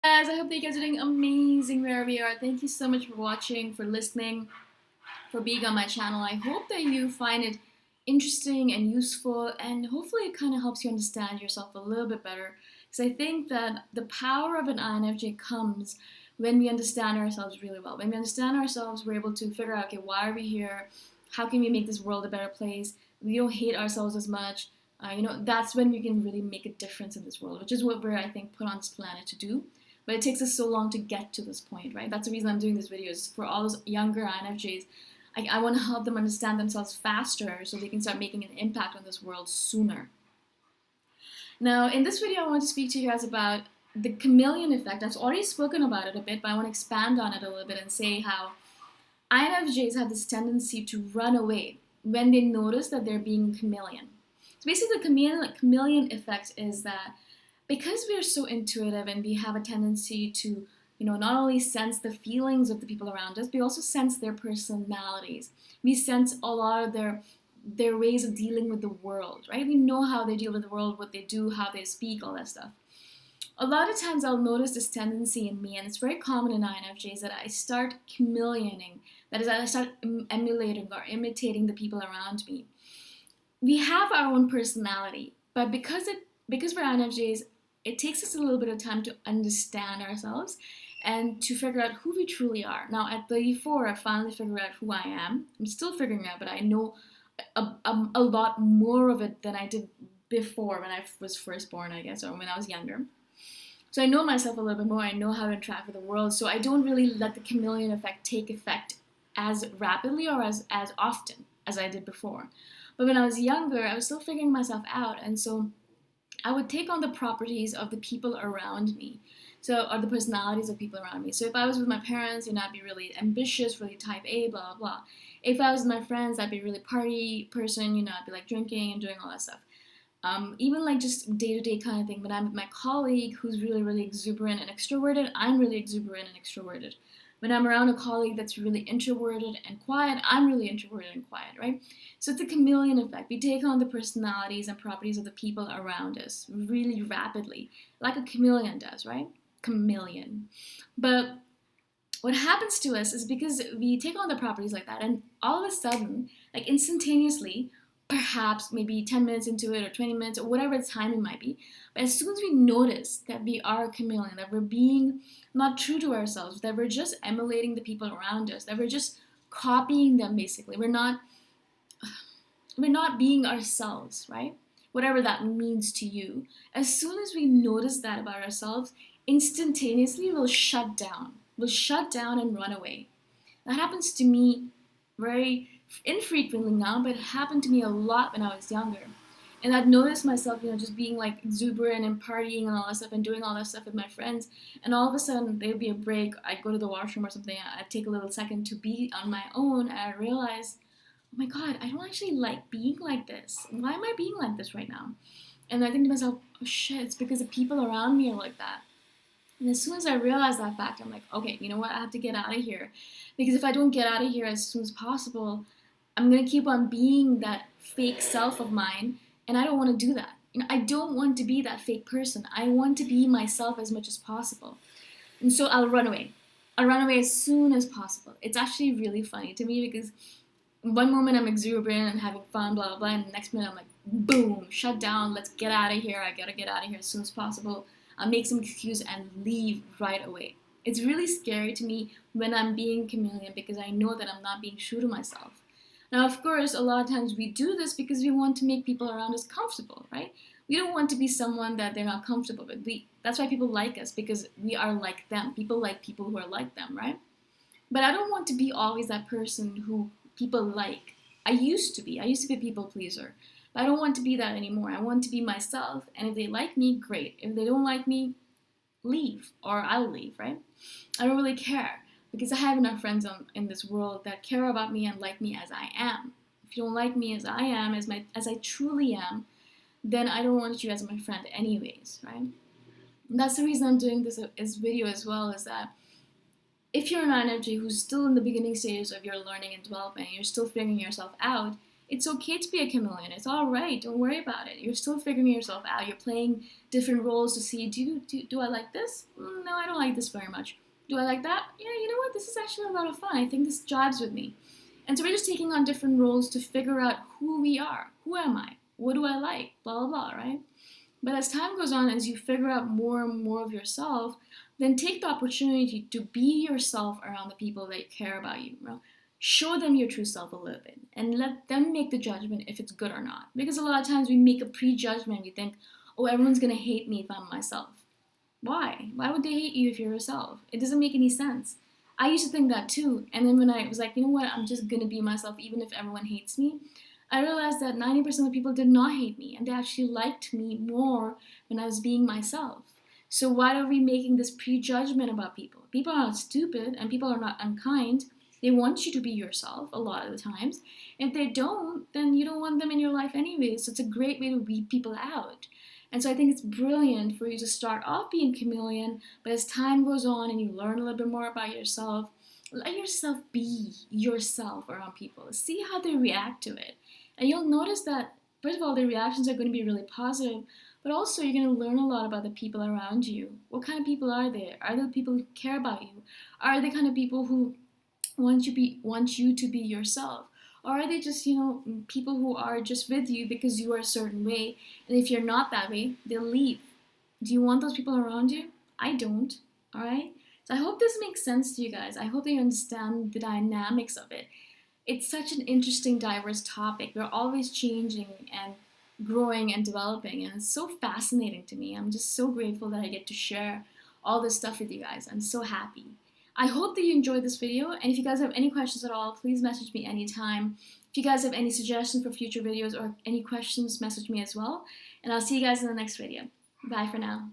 Guys, I hope that you guys are doing amazing wherever you are. Thank you so much for watching, for listening, for being on my channel. I hope that you find it interesting and useful, and hopefully it kind of helps you understand yourself a little bit better. Because I think that the power of an INFJ comes when we understand ourselves really well. When we understand ourselves, we're able to figure out, okay, why are we here? How can we make this world a better place? We don't hate ourselves as much. That's when we can really make a difference in this world, which is what we're, I think, put on this planet to do. But it takes us so long to get to this point, right? That's the reason I'm doing this video, is for all those younger INFJs. I want to help them understand themselves faster so they can start making an impact on this world sooner. Now, in this video, I want to speak to you guys about the chameleon effect. I've already spoken about it a bit, but I want to expand on it a little bit and say how INFJs have this tendency to run away when they notice that they're being a chameleon. So basically, the chameleon effect is that because we are so intuitive and we have a tendency to, not only sense the feelings of the people around us, we also sense their personalities. We sense a lot of their ways of dealing with the world, right? We know how they deal with the world, what they do, how they speak, all that stuff. A lot of times I'll notice this tendency in me, and it's very common in INFJs, that I start chameleoning. That is, I start emulating or imitating the people around me. We have our own personality, but because we're INFJs, it takes us a little bit of time to understand ourselves and to figure out who we truly are. Now, at 34, I finally figured out who I am. I'm still figuring out, but I know a lot more of it than I did before when I was first born, I guess, or when I was younger. So I know myself a little bit more. I know how to interact with the world. So I don't really let the chameleon effect take effect as rapidly or as often as I did before. But when I was younger, I was still figuring myself out. And so I would take on the properties of the people around me. Or the personalities of people around me. So if I was with my parents, I'd be really ambitious, really type A, blah, blah, blah. If I was with my friends, I'd be really party person, I'd be like drinking and doing all that stuff. Even like just day-to-day kind of thing. When I'm with my colleague who's really, really exuberant and extroverted, I'm really exuberant and extroverted. When I'm around a colleague that's really introverted and quiet, I'm really introverted and quiet, right? So it's a chameleon effect. We take on the personalities and properties of the people around us really rapidly, like a chameleon does, right? Chameleon. But what happens to us is because we take on the properties like that, and all of a sudden, like instantaneously, perhaps maybe 10 minutes into it or 20 minutes or whatever the time it might be, but as soon as we notice that we are a chameleon, that we're being not true to ourselves, that we're just emulating the people around us, that we're just copying them basically, we're not being ourselves, right? Whatever that means to you. As soon as we notice that about ourselves, instantaneously we'll shut down. We'll shut down and run away. That happens to me very infrequently now, but it happened to me a lot when I was younger. And I'd noticed myself, just being like exuberant and partying and all that stuff and doing all that stuff with my friends. And all of a sudden, there'd be a break. I'd go to the washroom or something. I'd take a little second to be on my own. And I realized, oh my God, I don't actually like being like this. Why am I being like this right now? And I think to myself, oh shit, it's because the people around me are like that. And as soon as I realized that fact, I'm like, okay, you know what? I have to get out of here. Because if I don't get out of here as soon as possible, I'm going to keep on being that fake self of mine. And I don't want to do that. I don't want to be that fake person. I want to be myself as much as possible. And so I'll run away. I'll run away as soon as possible. It's actually really funny to me because one moment I'm exuberant and having fun, blah, blah, blah. And the next minute I'm like, boom, shut down. Let's get out of here. I got to get out of here as soon as possible. I'll make some excuse and leave right away. It's really scary to me when I'm being chameleon because I know that I'm not being true to myself. Now, of course, a lot of times we do this because we want to make people around us comfortable, right? We don't want to be someone that they're not comfortable with. That's why people like us, because we are like them. People like people who are like them, right? But I don't want to be always that person who people like. I used to be a people pleaser. But I don't want to be that anymore. I want to be myself, and if they like me, great. If they don't like me, leave, or I'll leave, right? I don't really care, because I have enough friends in this world that care about me and like me as I am. If you don't like me as I am, as I truly am, then I don't want you as my friend anyways, right? And that's the reason I'm doing this video as well, is that if you're an INFJ who's still in the beginning stages of your learning and development, you're still figuring yourself out, It's okay to be a chameleon. It's all right. Don't worry about it. You're still figuring yourself out. You're playing different roles to see, do I like this? No, I don't like this very much. Do I like that? Yeah, you know what? This is actually a lot of fun. I think this jives with me. And so we're just taking on different roles to figure out who we are. Who am I? What do I like? Blah, blah, blah, right? But as time goes on, as you figure out more and more of yourself, then take the opportunity to be yourself around the people that care about you. Show them your true self a little bit and let them make the judgment if it's good or not. Because a lot of times we make a prejudgment. We think, oh, everyone's going to hate me if I'm myself. Why? Why would they hate you if you're yourself? It doesn't make any sense. I used to think that too. And then when I was like, you know what, I'm just going to be myself even if everyone hates me, I realized that 90% of people did not hate me and they actually liked me more when I was being myself. So why are we making this prejudgment about people? People are not stupid and people are not unkind. They want you to be yourself a lot of the times. If they don't, then you don't want them in your life anyway. So it's a great way to weed people out. And so I think it's brilliant for you to start off being chameleon, but as time goes on and you learn a little bit more about yourself, let yourself be yourself around people. See how they react to it. And you'll notice that, first of all, their reactions are going to be really positive, but also you're going to learn a lot about the people around you. What kind of people are they? Are they people who care about you? Are they kind of people who want you to be yourself? Or are they just, people who are just with you because you are a certain way, and if you're not that way, they'll leave. Do you want those people around you? I don't. All right? So I hope this makes sense to you guys. I hope that you understand the dynamics of it. It's such an interesting, diverse topic. We're always changing and growing and developing, and it's so fascinating to me. I'm just so grateful that I get to share all this stuff with you guys. I'm so happy. I hope that you enjoyed this video, and if you guys have any questions at all, please message me anytime. If you guys have any suggestions for future videos or any questions, message me as well, and I'll see you guys in the next video. Bye for now.